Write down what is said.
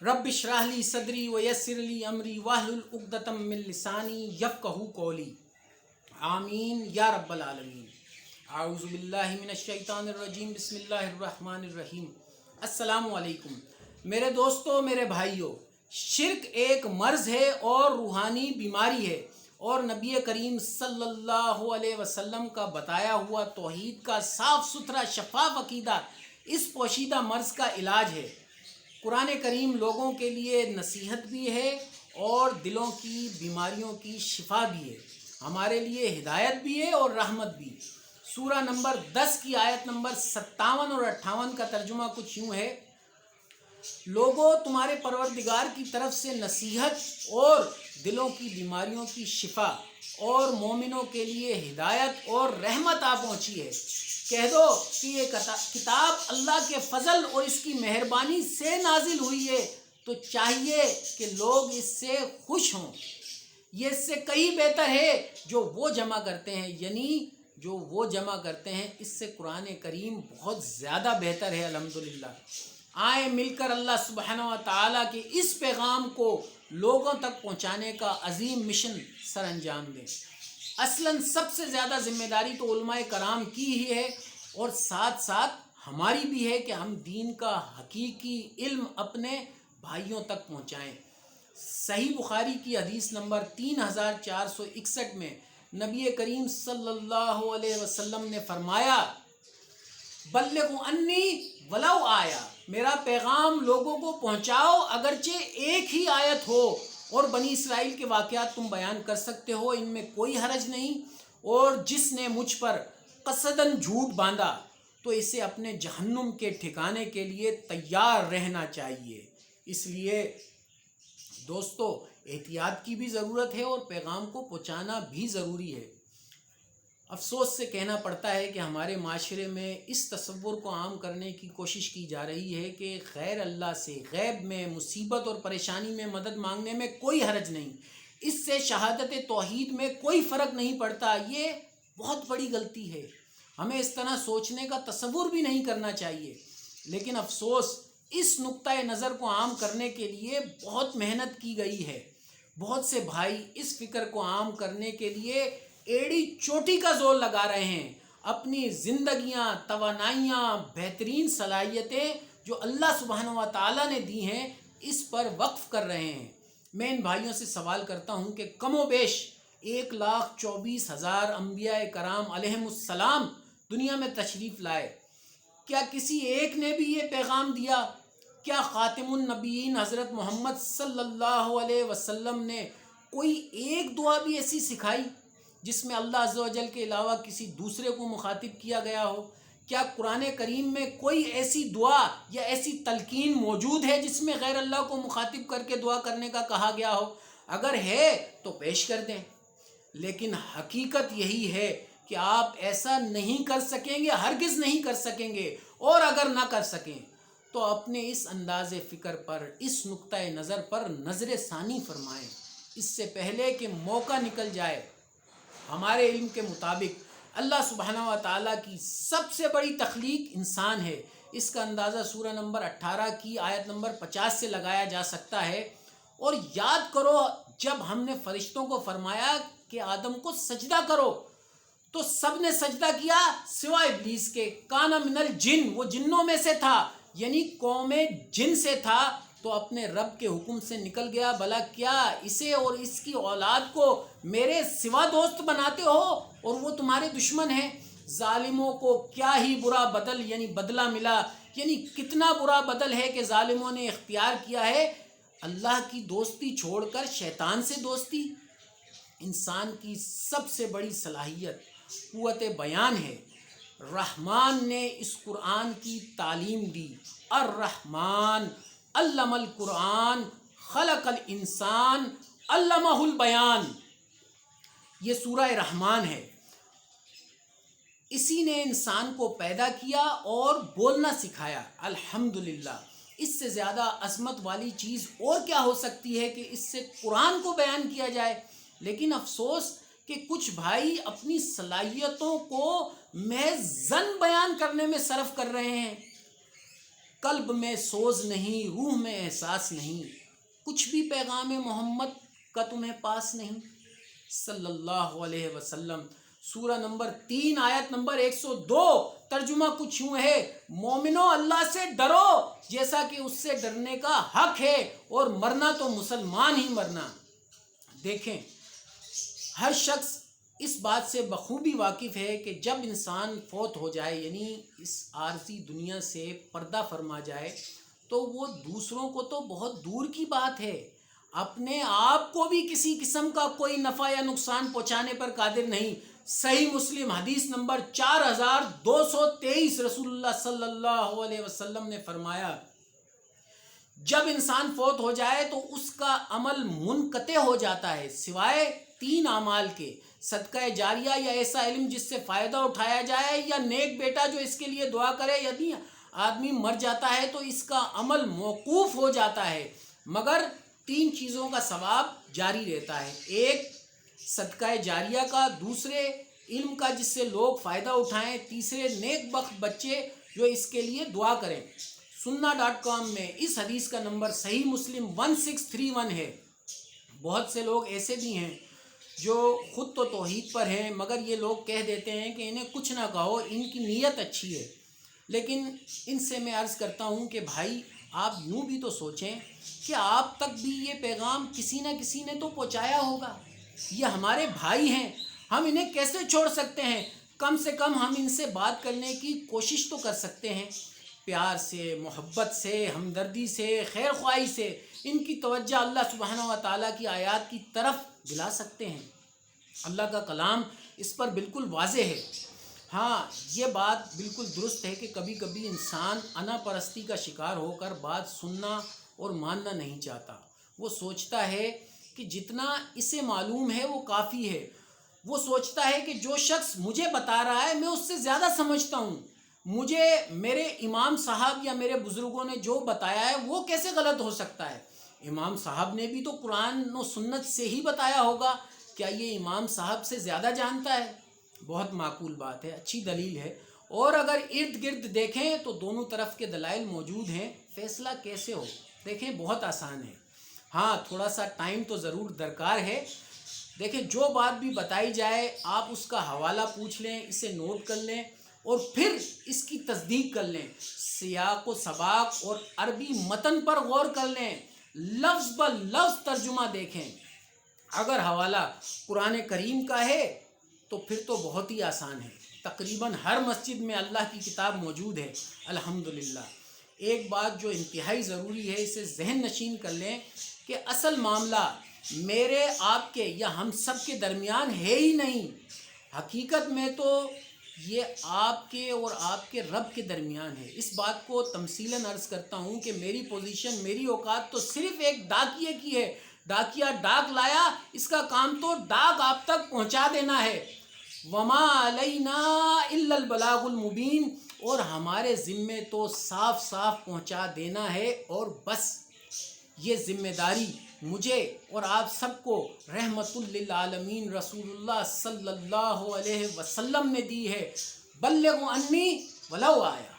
रब इशराह ली सदरी व यस्सिर ली अमरी वाहलुल उक़दतम मिन लिसानी यफ़क़हू क़ौली आमीन या रब्बल आलमीन। आऊज़ु बिल्लाहि मिनश शैतानिर रजीम बिस्मिल्लाहिर रहमानिर रहीम। अस्सलामु अलैकुम मेरे दोस्तों, मेरे भाइयों, शिर्क एक मर्ज़ है और रूहानी बीमारी है और नबी करीम सल्लल्लाहु अलैहि वसल्लम का बताया हुआ तौहीद का साफ़ सुथरा शफ़ाफ़ अक़ीदा इस पोशीदा मर्ज़ का इलाज है। कुरान करीम लोगों के लिए नसीहत भी है और दिलों की बीमारियों की शिफा भी है, हमारे लिए हिदायत भी है और रहमत भी। सूरा नंबर 10 की आयत नंबर 57 और 58 का तर्जुमा कुछ यूँ है, लोगों तुम्हारे परवरदिगार की तरफ से नसीहत और दिलों की बीमारियों की शिफा और मोमिनों के लिए हिदायत और रहमत आ पहुँची है। कह दो कि ये किताब अल्लाह के फजल और इसकी मेहरबानी से नाजिल हुई है, तो चाहिए कि लोग इससे खुश हों। ये इससे कहीं बेहतर है जो वो जमा करते हैं, यानी जो वो जमा करते हैं इससे कुरान करीम बहुत ज़्यादा बेहतर है। अल्हम्दुलिल्लाह, आए मिलकर अल्लाह सुब्हानहू व तआला के इस पैगाम को लोगों तक पहुँचाने का अजीम मिशन सर अंजाम दें। असलन सबसे ज़्यादा ज़िम्मेदारी तो उलमाए कराम की ही है और साथ साथ हमारी भी है कि हम दीन का हकीकी इल्म अपने भाइयों तक पहुँचाएँ। सही बुखारी की हदीस नंबर 3461 में नबी करीम सल्लल्लाहु अलैहि वसल्लम ने फरमाया, बल्लिगु अन्नी वलौ आया, मेरा पैगाम लोगों को पहुँचाओ अगरचे एक ही आयत हो। और बनी इसराइल के वाक़यात तुम बयान कर सकते हो, इनमें कोई हरज नहीं। और जिसने मुझ पर कसदन झूठ बांधा तो इसे अपने जहन्नुम के ठिकाने के लिए तैयार रहना चाहिए। इसलिए दोस्तों, एहतियात की भी ज़रूरत है और पैगाम को पहुँचाना भी ज़रूरी है। अफसोस से कहना पड़ता है कि हमारे माशरे में इस तसव्वुर को आम करने की कोशिश की जा रही है कि गैर अल्लाह से गैब में मुसीबत और परेशानी में मदद मांगने में कोई हरज नहीं, इससे शहादत तौहीद में कोई फ़र्क नहीं पड़ता। ये बहुत बड़ी गलती है, हमें इस तरह सोचने का तसव्वुर भी नहीं करना चाहिए। लेकिन अफसोस, इस नुक्ता नज़र को आम करने के लिए बहुत मेहनत की गई है। बहुत से भाई इस फ़िक्र को आम करने के लिए एड़ी चोटी का जोर लगा रहे हैं, अपनी ज़िंदगियां, तवानाइयां, बेहतरीन सलाहियतें जो अल्लाह सुब्हानहू व तआला ने दी हैं इस पर वक्फ़ कर रहे हैं। मैं इन भाइयों से सवाल करता हूं कि कमोबेश 1,24,000 अंबिया कराम अलैहिमुस्सलाम दुनिया में तशरीफ़ लाए, क्या किसी एक ने भी ये पैगाम दिया? क्या ख़ातिमुन नबीयीन हज़रत मोहम्मद सल्लल्लाहु अलैहि वसल्लम ने कोई एक दुआ भी ऐसी सिखाई जिसमें अल्लाह अज़्ज़ा व जल के अलावा किसी दूसरे को मुखातिब किया गया हो? क्या कुरान करीम में कोई ऐसी दुआ या ऐसी तलकीन मौजूद है जिसमें गैर अल्लाह को मुखातिब करके दुआ करने का कहा गया हो? अगर है तो पेश कर दें। लेकिन हकीकत यही है कि आप ऐसा नहीं कर सकेंगे, हरगिज़ नहीं कर सकेंगे। और अगर ना कर सकें तो अपने इस अंदाज़े फ़िक्र पर, इस नुक्ता नज़र पर नज़र सानी फरमाएँ, इससे पहले कि मौका निकल जाए। हमारे इल्म के मुताबिक अल्लाह सुब्हानहू व तआला की सबसे बड़ी तख्लीक इंसान है। इसका अंदाज़ा सूरा नंबर 18 की आयत नंबर 50 से लगाया जा सकता है। और याद करो, जब हमने फरिश्तों को फरमाया कि आदम को सजदा करो तो सब ने सजदा किया सिवाय इब्लीस के। काना मिनल जिन, वो जिन्नों में से था, यानी कौमे जिन से था, तो अपने रब के हुक्म से निकल गया। भला क्या इसे और इसकी औलाद को मेरे सिवा दोस्त बनाते हो और वो तुम्हारे दुश्मन हैं? जालिमों को क्या ही बुरा बदल यानी बदला मिला, यानी कितना बुरा बदल है कि जालिमों ने इख्तियार किया है अल्लाह की दोस्ती छोड़कर शैतान से दोस्ती। इंसान की सबसे बड़ी सलाहियत क़ुव्वत बयान है। रहमान ने इस कुरान की तालीम दी। अर्रहमान अल्लमल कुरान खलकल इंसान अल्लमहुल बयान। ये सूरह रहमान है। इसी ने इंसान को पैदा किया और बोलना सिखाया। अल्हम्दुलिल्लाह, इससे ज़्यादा अज़मत वाली चीज़ और क्या हो सकती है कि इससे कुरान को बयान किया जाए। लेकिन अफसोस कि कुछ भाई अपनी सलाहियतों को महज़ ज़न बयान करने में सर्फ कर रहे हैं। قلب میں سوز نہیں، روح میں احساس نہیں، کچھ بھی پیغام محمد کا تمہیں پاس نہیں صلی اللہ علیہ وسلم۔ سورہ نمبر 3 آیت نمبر 102، ترجمہ کچھ یوں ہے، مومنو اللہ سے ڈرو جیسا کہ اس سے ڈرنے کا حق ہے، اور مرنا تو مسلمان ہی مرنا۔ دیکھیں، ہر شخص اس بات سے بخوبی واقف ہے کہ جب انسان فوت ہو جائے، یعنی اس عارضی دنیا سے پردہ فرما جائے، تو وہ دوسروں کو تو بہت دور کی بات ہے، اپنے آپ کو بھی کسی قسم کا کوئی نفع یا نقصان پہنچانے پر قادر نہیں۔ صحیح مسلم حدیث نمبر 4223، رسول اللہ صلی اللہ علیہ وسلم نے فرمایا، جب انسان فوت ہو جائے تو اس کا عمل منقطع ہو جاتا ہے سوائے 3 اعمال کے: صدقہ جاریہ یا ایسا علم جس سے فائدہ اٹھایا جائے، یا نیک بیٹا جو اس کے لیے دعا کرے۔ یدی آدمی مر جاتا ہے تو اس کا عمل موقوف ہو جاتا ہے، مگر 3 چیزوں کا ثواب جاری رہتا ہے: ایک صدقہ جاریہ کا، دوسرے علم کا جس سے لوگ فائدہ اٹھائیں، تیسرے نیک بخت بچے جو اس کے لیے دعا کریں۔ سننا.com میں اس حدیث کا نمبر صحیح مسلم 1631 ہے۔ بہت سے لوگ ایسے بھی ہیں جو خود تو توحید پر ہیں، مگر یہ لوگ کہہ دیتے ہیں کہ انہیں کچھ نہ کہو، ان کی نیت اچھی ہے۔ لیکن ان سے میں عرض کرتا ہوں کہ بھائی، آپ یوں بھی تو سوچیں کہ آپ تک بھی یہ پیغام کسی نہ کسی نے تو پہنچایا ہوگا۔ یہ ہمارے بھائی ہیں، ہم انہیں کیسے چھوڑ سکتے ہیں؟ کم سے کم ہم ان سے بات کرنے کی کوشش تو کر سکتے ہیں، پیار سے، محبت سے، ہمدردی سے، خیر خواہی سے ان کی توجہ اللہ سبحانہ و تعالیٰ کی آیات کی طرف دلا سکتے ہیں۔ اللہ کا کلام اس پر بالکل واضح ہے۔ ہاں، یہ بات بالکل درست ہے کہ کبھی کبھی انسان انا پرستی کا شکار ہو کر بات سننا اور ماننا نہیں چاہتا۔ وہ سوچتا ہے کہ جتنا اسے معلوم ہے وہ کافی ہے۔ وہ سوچتا ہے کہ جو شخص مجھے بتا رہا ہے میں اس سے زیادہ سمجھتا ہوں، مجھے میرے امام صاحب یا میرے بزرگوں نے جو بتایا ہے وہ کیسے غلط ہو سکتا ہے؟ امام صاحب نے بھی تو قرآن و سنت سے ہی بتایا ہوگا، کیا یہ امام صاحب سے زیادہ جانتا ہے؟ بہت معقول بات ہے، اچھی دلیل ہے، اور اگر ارد گرد دیکھیں تو دونوں طرف کے دلائل موجود ہیں۔ فیصلہ کیسے ہو؟ دیکھیں، بہت آسان ہے۔ ہاں، تھوڑا سا ٹائم تو ضرور درکار ہے۔ دیکھیں، جو بات بھی بتائی جائے آپ اس کا حوالہ پوچھ لیں، اسے نوٹ کر لیں، اور پھر اس کی تصدیق کر لیں، سیاق و سباق اور عربی متن پر غور کر لیں، لفظ بہ لفظ ترجمہ دیکھیں۔ اگر حوالہ قرآن کریم کا ہے تو پھر تو بہت ہی آسان ہے، تقریباً ہر مسجد میں اللہ کی کتاب موجود ہے، الحمدللہ۔ ایک بات جو انتہائی ضروری ہے، اسے ذہن نشین کر لیں کہ اصل معاملہ میرے، آپ کے یا ہم سب کے درمیان ہے ہی نہیں، حقیقت میں تو یہ آپ کے اور آپ کے رب کے درمیان ہے۔ اس بات کو تمثیلاً عرض کرتا ہوں کہ میری پوزیشن، میری اوقات تو صرف ایک ڈاکیے کی ہے۔ ڈاکیا ڈاک لایا، اس کا کام تو ڈاک آپ تک پہنچا دینا ہے۔ وما علینا الا البلاغ المبین، اور ہمارے ذمے تو صاف صاف پہنچا دینا ہے، اور بس۔ یہ ذمہ داری مجھے اور آپ سب کو رحمت للعالمین رسول اللہ صلی اللہ علیہ وسلم نے دی ہے۔ بلغوا انی ولو آیا۔